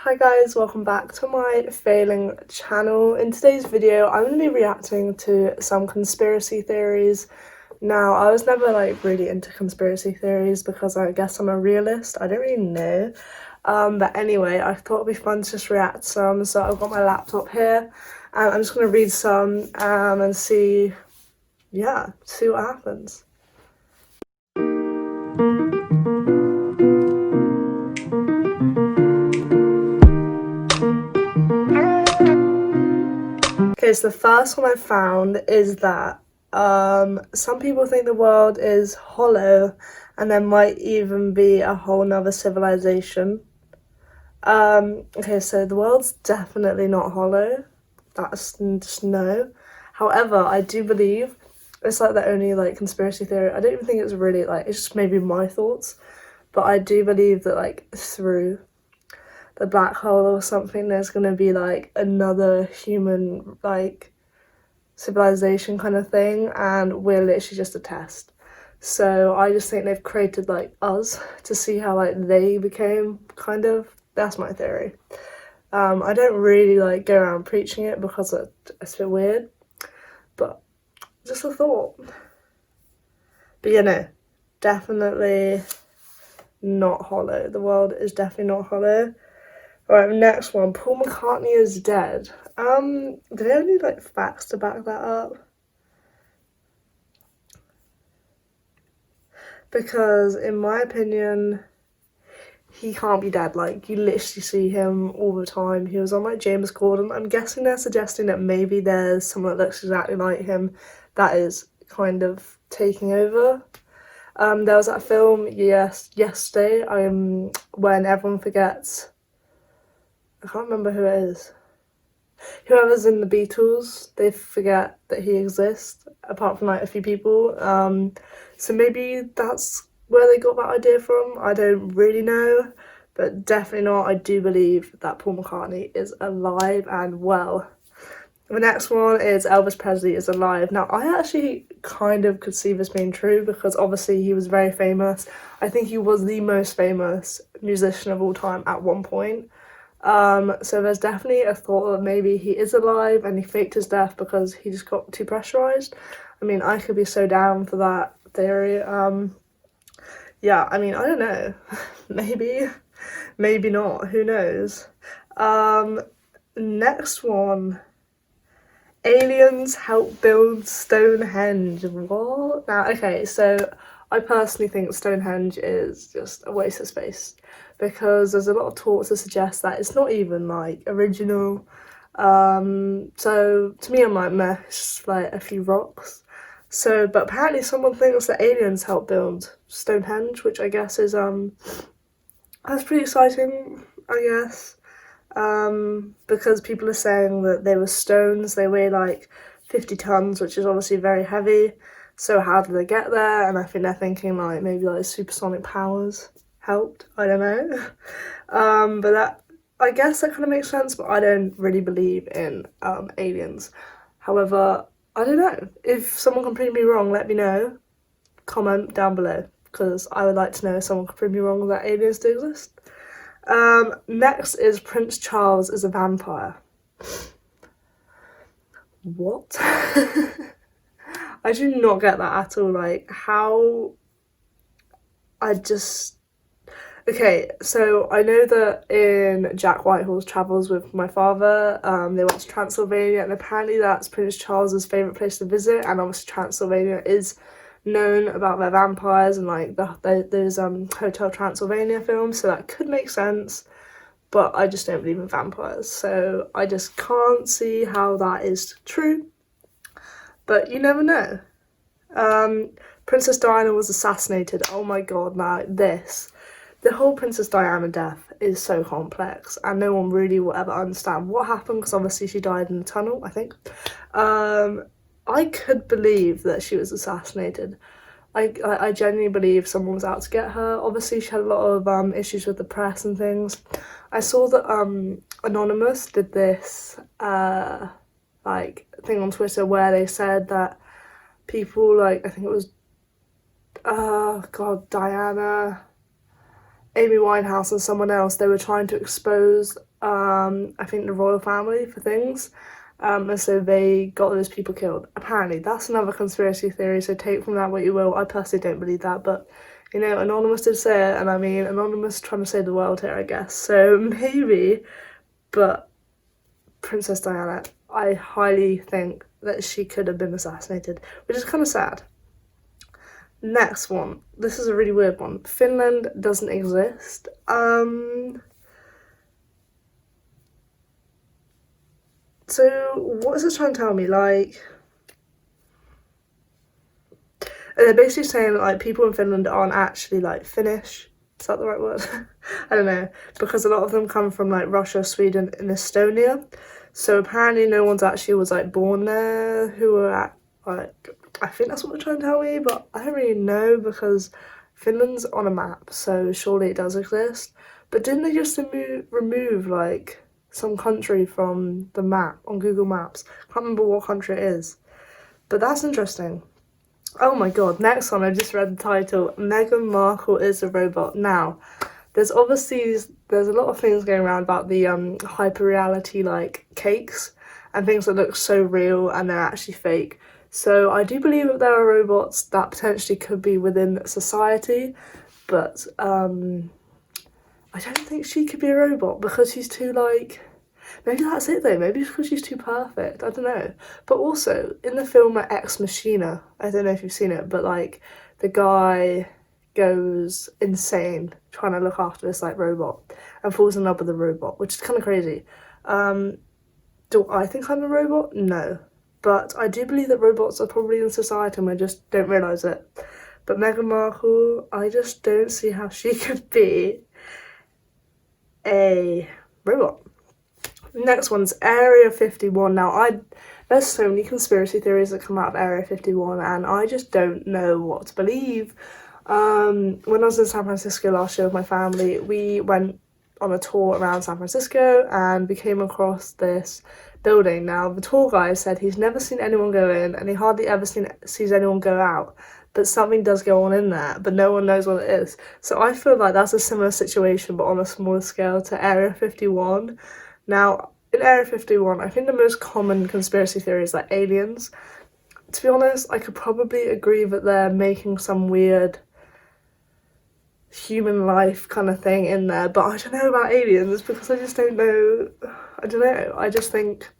Hi guys, welcome back to my failing channel. In today's video, I'm going to be reacting to some conspiracy theories. Now, I was never really into conspiracy theories because I guess I'm a realist. I don't really know. But anyway, I thought it'd be fun to just react some. So I've got my laptop here and I'm just going to read some and see what happens. Okay, so the first one I found is that some people think the world is hollow and there might even be a whole nother civilization. Okay, so the world's definitely not hollow. That's just no. However, I do believe it's the only conspiracy theory. I don't even think it's really it's just maybe my thoughts, but I do believe that through the black hole or something there's gonna be another human civilization kind of thing, and we're literally just a test. So I just think they've created us to see how they became kind of. That's my theory. I don't really go around preaching it because it's a bit weird, but just a thought. But no, definitely not hollow. The world is definitely not hollow. Alright, next one. Paul McCartney is dead. Do they have any facts to back that up? Because in my opinion, he can't be dead. You literally see him all the time. He was on James Corden. I'm guessing they're suggesting that maybe there's someone that looks exactly like him that is kind of taking over. There was that film yesterday when everyone forgets. I can't remember who it is. Whoever's in the Beatles, they forget that he exists, apart from a few people. So maybe that's where they got that idea from. I don't really know, but definitely not. I do believe that Paul McCartney is alive and well. The next one is Elvis Presley is alive. Now, I actually kind of could see this being true because obviously he was very famous. I think he was the most famous musician of all time at one point. So there's definitely a thought that maybe he is alive and he faked his death because he just got too pressurized. I mean, I could be so down for that theory. Yeah, I mean, I don't know. Maybe not. Who knows? Next one. Aliens help build Stonehenge. What? Now, okay, so I personally think Stonehenge is just a waste of space because there's a lot of talk to suggest that it's not even original. So to me, I'm meh, it's just a few rocks. So, but apparently someone thinks that aliens helped build Stonehenge, which I guess is that's pretty exciting, I guess. Because people are saying that they were stones, they weigh 50 tons, which is obviously very heavy. So how did they get there? And I think they're thinking maybe supersonic powers helped. I don't know. But that, I guess that kind of makes sense, but I don't really believe in aliens. However, I don't know. If someone can prove me wrong, let me know. Comment down below, because I would like to know if someone can prove me wrong that aliens do exist. Next is Prince Charles is a vampire. What? I do not get that at all. How? Okay, so I know that in Jack Whitehall's Travels with My Father, they went to Transylvania, and apparently that's Prince Charles's favourite place to visit, and obviously Transylvania is known about their vampires and those Hotel Transylvania films, so that could make sense, but I just don't believe in vampires, so I just can't see how that is true, but you never know. Princess Diana was assassinated. Oh my god, now the whole Princess Diana death is so complex and no one really will ever understand what happened because obviously she died in the tunnel, I think. I could believe that she was assassinated. I genuinely believe someone was out to get her. Obviously she had a lot of issues with the press and things. I saw that Anonymous did this thing on Twitter where they said that people I think it was Diana, Amy Winehouse and someone else, they were trying to expose I think the royal family for things. And so they got those people killed. Apparently, that's another conspiracy theory, so take from that what you will. I personally don't believe that, but, you know, Anonymous did say it, and I mean, Anonymous trying to save the world here, I guess. So maybe, but Princess Diana, I highly think that she could have been assassinated, which is kind of sad. Next one. This is a really weird one. Finland doesn't exist. So what is this trying to tell me? Like, they're basically saying that, like, people in Finland aren't actually, like, Finnish. Is that the right word? I don't know. Because a lot of them come from, like, Russia, Sweden, and Estonia. So apparently no one's actually was, like, born there who were at, like, I think that's what they're trying to tell me, but I don't really know because Finland's on a map, so surely it does exist. But didn't they just remove, like, some country from the map on Google Maps? Can't remember what country it is. But that's interesting. Oh my god, next one, I just read the title. Meghan Markle is a robot. Now, there's a lot of things going around about the hyper-reality, like, cakes and things that look so real and they're actually fake. So I do believe that there are robots that potentially could be within society, but I don't think she could be a robot because she's too, like, maybe that's it though, maybe it's because she's too perfect, I don't know. But also, in the film like, Ex Machina, I don't know if you've seen it, but like, the guy goes insane trying to look after this like robot and falls in love with the robot, which is kind of crazy. Do I think I'm a robot? No. But I do believe that robots are probably in society and we just don't realise it. But Meghan Markle, I just don't see how she could be a robot. Next one's Area 51. Now, there's so many conspiracy theories that come out of Area 51 and I just don't know what to believe. When I was in San Francisco last year with my family, we went on a tour around San Francisco and we came across this building. Now, the tour guide said he's never seen anyone go in and he hardly ever sees anyone go out, but something does go on in there, but no one knows what it is. So I feel like that's a similar situation, but on a smaller scale to Area 51. Now, in Area 51, I think the most common conspiracy theory is like aliens. To be honest, I could probably agree that they're making some weird human life kind of thing in there, but I don't know about aliens because I just don't know. I don't know. I just think,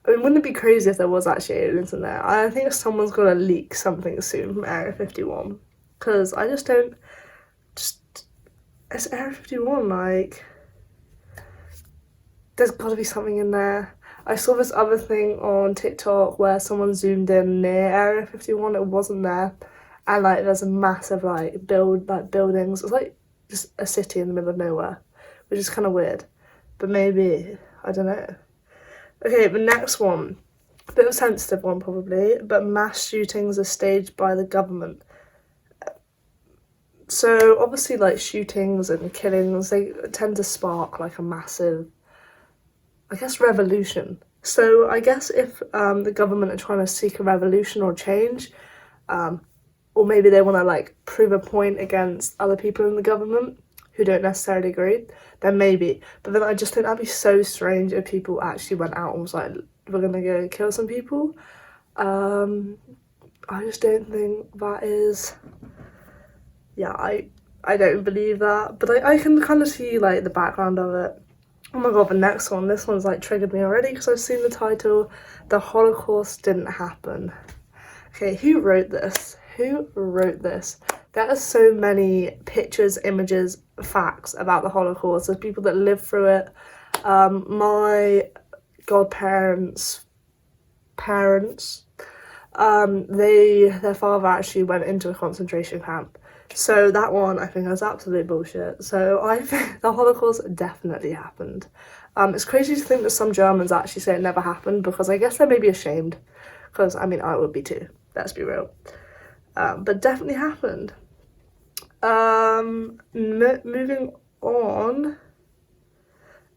I mean, wouldn't it be crazy if there was actually aliens in there? I think someone's gonna leak something soon from Area 51 because I just don't. It's Area 51, like, there's got to be something in there. I saw this other thing on TikTok where someone zoomed in near Area 51. It wasn't there, and like there's a massive buildings. It's like just a city in the middle of nowhere, which is kind of weird. But maybe, I don't know. Okay, the next one, a bit of a sensitive one probably, but mass shootings are staged by the government. So obviously, like, shootings and killings, they tend to spark like a massive, I guess, revolution. So I guess if the government are trying to seek a revolution or change, or maybe they want to like prove a point against other people in the government who don't necessarily agree, then maybe. But then I just think that'd be so strange if people actually went out and was like, we're gonna go kill some people. I just don't think that is, yeah, I don't believe that, but I can kind of see like the background of it. Oh my god, the next one, this one's like triggered me already because I've seen the title, The Holocaust Didn't Happen. Okay, who wrote this? Who wrote this? There are so many pictures, images, facts about the Holocaust. There's people that lived through it. My godparents' parents, their father actually went into a concentration camp. So that one, I think, is absolute bullshit. So I think the Holocaust definitely happened. It's crazy to think that some Germans actually say it never happened because I guess they may be ashamed. Because, I mean, I would be too. Let's be real. But definitely happened. Moving on.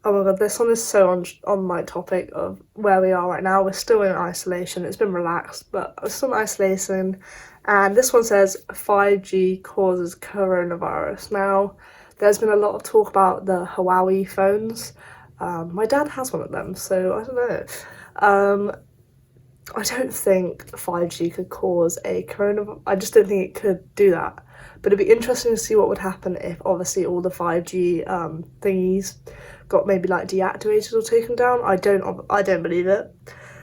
Oh my god, this one is so on my topic of where we are right now. We're still in isolation. It's been relaxed, but we're still in isolation. And this one says 5G causes coronavirus. Now, there's been a lot of talk about the Huawei phones. My dad has one of them, so I don't know. I don't think 5G could cause a coronavirus. I just don't think it could do that. But it'd be interesting to see what would happen if obviously all the 5G thingies got maybe like deactivated or taken down. I don't believe it,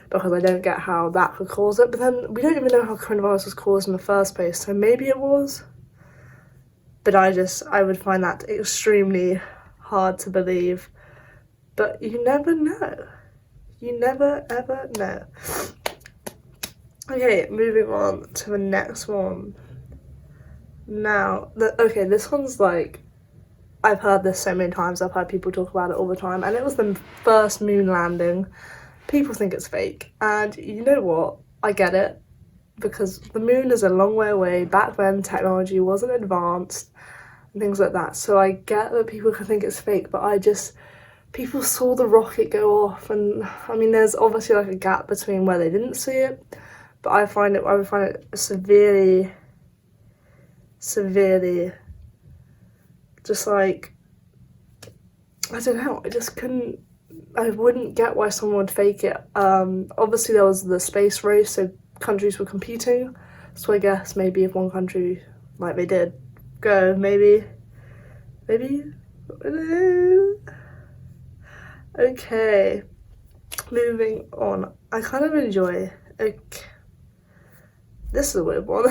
because I don't get how that could cause it. But then we don't even know how coronavirus was caused in the first place, so maybe it was. But I would find that extremely hard to believe. But you never know. You never ever know. Okay, moving on to the next one. Now, okay, this one's like, I've heard this so many times, I've heard people talk about it all the time, and it was the first moon landing. People think it's fake, and you know what? I get it, because the moon is a long way away. Back then, technology wasn't advanced, and things like that, so I get that people can think it's fake, but people saw the rocket go off, and I mean, there's obviously like a gap between where they didn't see it, but I would find it severely, just like, I don't know, I wouldn't get why someone would fake it. Obviously there was the space race, so countries were competing, so I guess maybe if one country, like they did, go, maybe, okay, moving on. I kind of enjoy, this is a weird one.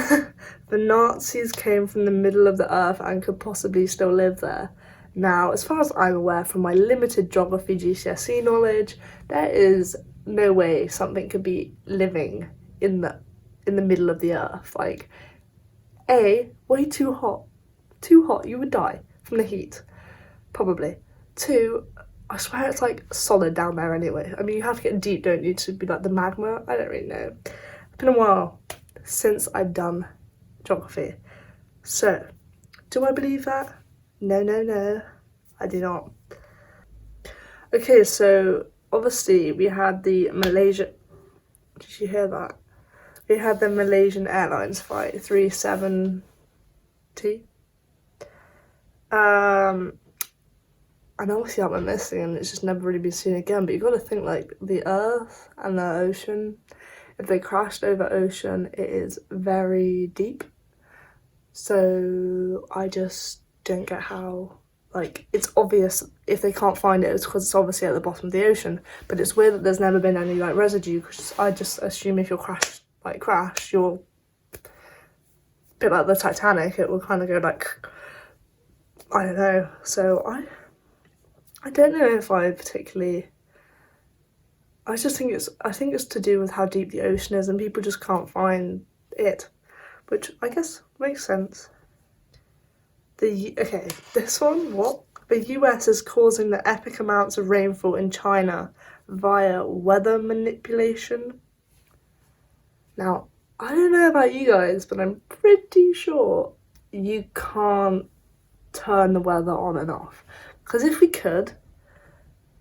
The Nazis came from the middle of the earth and could possibly still live there. Now, as far as I'm aware from my limited geography GCSE knowledge, there is no way something could be living in the middle of the earth. Like, A, way too hot. Too hot, you would die from the heat. Probably. 2, I swear it's like solid down there anyway. I mean, you have to get deep, don't you, to be like the magma? I don't really know. It's been a while since I've done geography. So, do I believe that? No, I do not. Okay, so obviously we had the Malaysia, did you hear that? We had the Malaysian Airlines flight 370. And obviously that went missing and it's just never really been seen again, but you've got to think like the earth and the ocean, if they crashed over ocean, it is very deep. So I just don't get how, like, it's obvious if they can't find it, it's because it's obviously at the bottom of the ocean. But it's weird that there's never been any like residue, because I just assume if you're crash, you're a bit like the Titanic, it will kind of go like, I don't know. So I don't know if I particularly, I think it's to do with how deep the ocean is and people just can't find it, which I guess makes sense. This one, what? The US is causing the epic amounts of rainfall in China via weather manipulation. Now, I don't know about you guys, but I'm pretty sure you can't turn the weather on and off. Because if we could,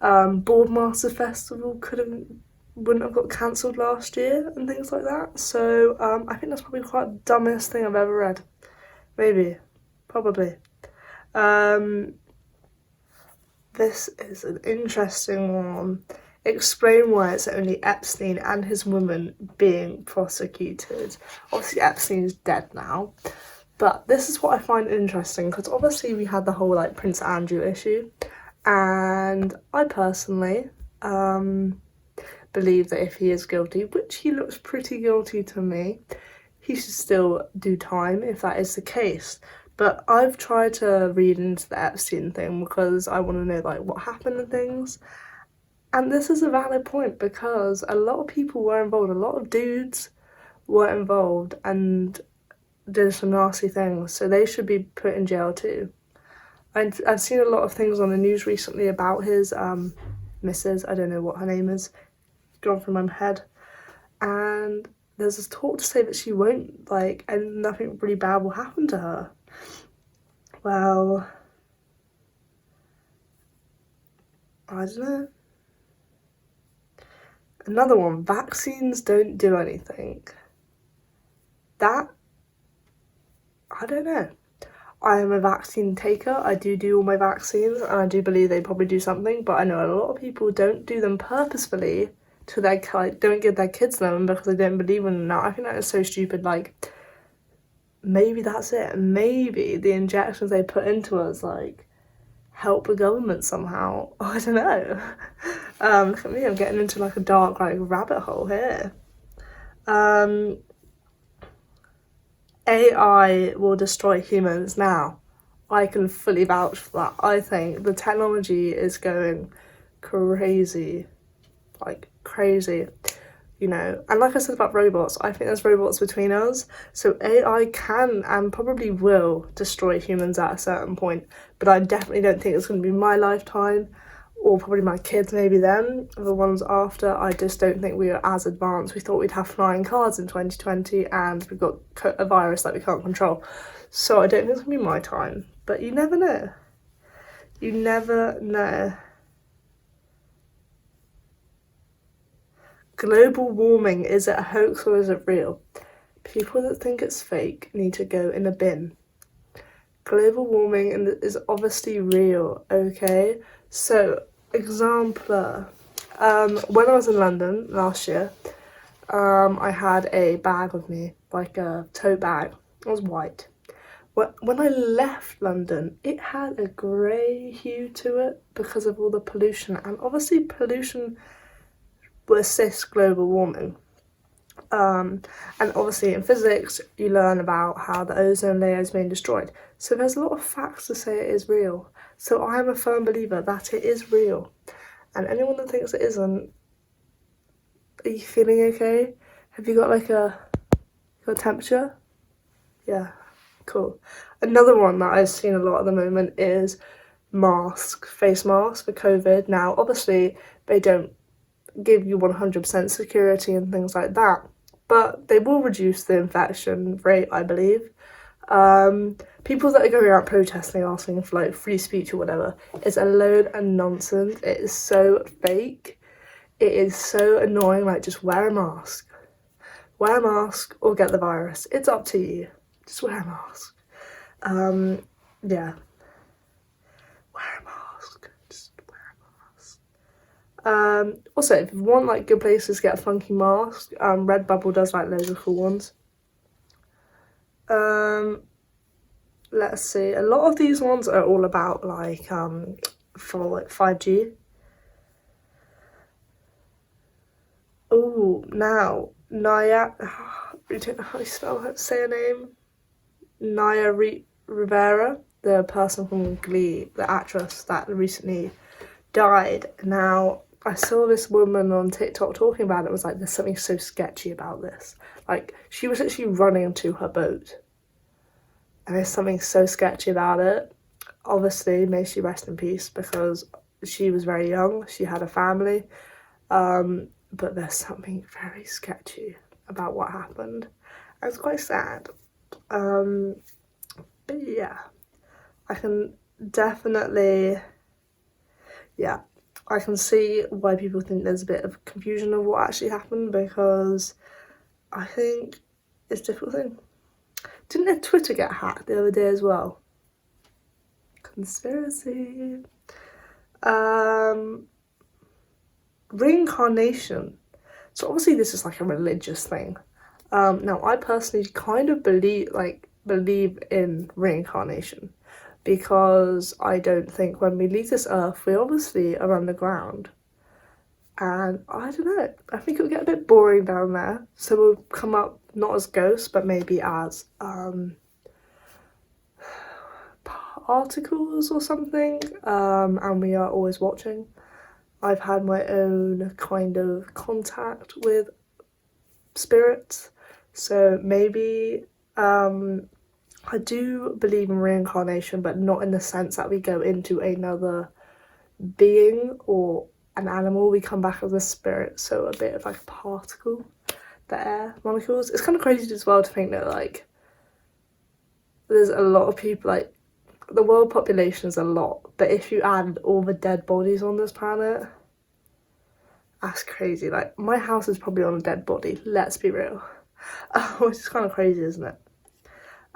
Boardmaster Festival wouldn't have got cancelled last year and things like that. So I think that's probably quite the dumbest thing I've ever read. Maybe. Probably. This is an interesting one. Explain why it's only Epstein and his woman being prosecuted. Obviously Epstein's dead now. But this is what I find interesting, because obviously we had the whole like Prince Andrew issue, and I personally believe that if he is guilty, which he looks pretty guilty to me, he should still do time if that is the case. But I've tried to read into the Epstein thing because I want to know like what happened and things, and this is a valid point because a lot of people were involved, a lot of dudes were involved and did some nasty things, so they should be put in jail too. I've seen a lot of things on the news recently about his missus, I don't know what her name is, gone from my head, and there's this talk to say that she won't, like, and nothing really bad will happen to her. Well, I don't know. Another one, vaccines don't do anything. That, I don't know. I am a vaccine taker. I do all my vaccines, and I do believe they probably do something, but I know a lot of people don't do them purposefully to their, like, don't give their kids them because they don't believe in them. Now, I think that is so stupid. Like, maybe that's it. Maybe the injections they put into us, like, help the government somehow. I don't know. Look at me, I'm getting into like a dark, like, rabbit hole here. AI will destroy humans now. I can fully vouch for that. I think the technology is going crazy, like crazy, you know. And like I said about robots, I think there's robots between us. So AI can and probably will destroy humans at a certain point, but I definitely don't think it's going to be my lifetime, or probably my kids, maybe them, the ones after. I just don't think we are as advanced. We thought we'd have flying cars in 2020 and we've got a virus that we can't control. So I don't think it's going to be my time, but you never know. You never know. Global warming, is it a hoax or is it real? People that think it's fake need to go in a bin. Global warming is obviously real, okay? So, example, when I was in London last year, I had a bag with me, like a tote bag. It was white. When I left London, it had a grey hue to it because of all the pollution, and obviously pollution will assist global warming. And obviously in physics you learn about how the ozone layer is being destroyed, so there's a lot of facts to say it is real. So I am a firm believer that it is real, and anyone that thinks it isn't, are you feeling okay? Have you got like your temperature? Yeah, cool. Another one that I've seen a lot at the moment is face masks for COVID. Now obviously they don't give you 100% security and things like that, but they will reduce the infection rate, I believe. People that are going out protesting, asking for like free speech or whatever, is a load of nonsense. It is so fake. It is so annoying. Like, just wear a mask. Wear a mask or get the virus. It's up to you. Just wear a mask. Yeah. Wear a mask. Just wear a mask. Also, if you want like good places to get a funky mask, Redbubble does like loads of cool ones. Let's see, a lot of these ones are all about like for like 5G. Oh, now Naya, I don't know how you say her name. Naya Rivera, the person from Glee, the actress that recently died. Now, I saw this woman on TikTok talking about it. It was like, there's something so sketchy about this. Like, she was actually running to her boat, and there's something so sketchy about it. Obviously, may she rest in peace, because she was very young, she had a family, but there's something very sketchy about what happened. It's quite sad. But yeah, I can definitely, yeah, I can see why people think there's a bit of confusion of what actually happened, because I think it's a difficult thing. Didn't their Twitter get hacked the other day as well? Conspiracy. Reincarnation. So obviously this is like a religious thing. Now I personally kind of believe in reincarnation, because I don't think when we leave this earth we obviously are underground, and I don't know, I think it'll get a bit boring down there, so we'll come up not as ghosts but maybe as particles or something, and we are always watching. I've had my own kind of contact with spirits, so maybe I do believe in reincarnation, but not in the sense that we go into another being or an animal. We come back as a spirit, so a bit of like a particle, the air molecules. It's kind of crazy as well to think that like there's a lot of people, like the world population is a lot, but if you add all the dead bodies on this planet, that's crazy. Like, my house is probably on a dead body, let's be real. Which is kind of crazy, isn't it?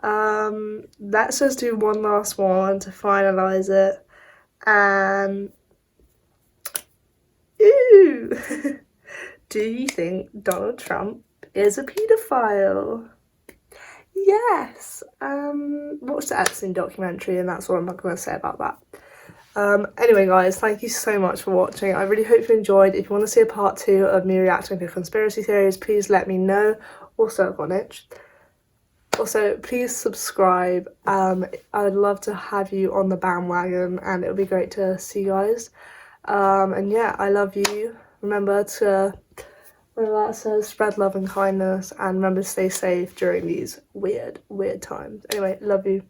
Let's just do one last one to finalise it. And ooh, do you think Donald Trump is a paedophile? Yes. Watch the Epstein documentary, and that's all I'm going to say about that. Anyway guys, thank you so much for watching. I really hope you enjoyed. If you want to see a part 2 of me reacting to conspiracy theories, please let me know. Also, I've got an itch. Also, please subscribe. I'd love to have you on the bandwagon, and it would be great to see you guys. And yeah, I love you. Remember to, whatever that says, spread love and kindness, and remember to stay safe during these weird times. Anyway, love you.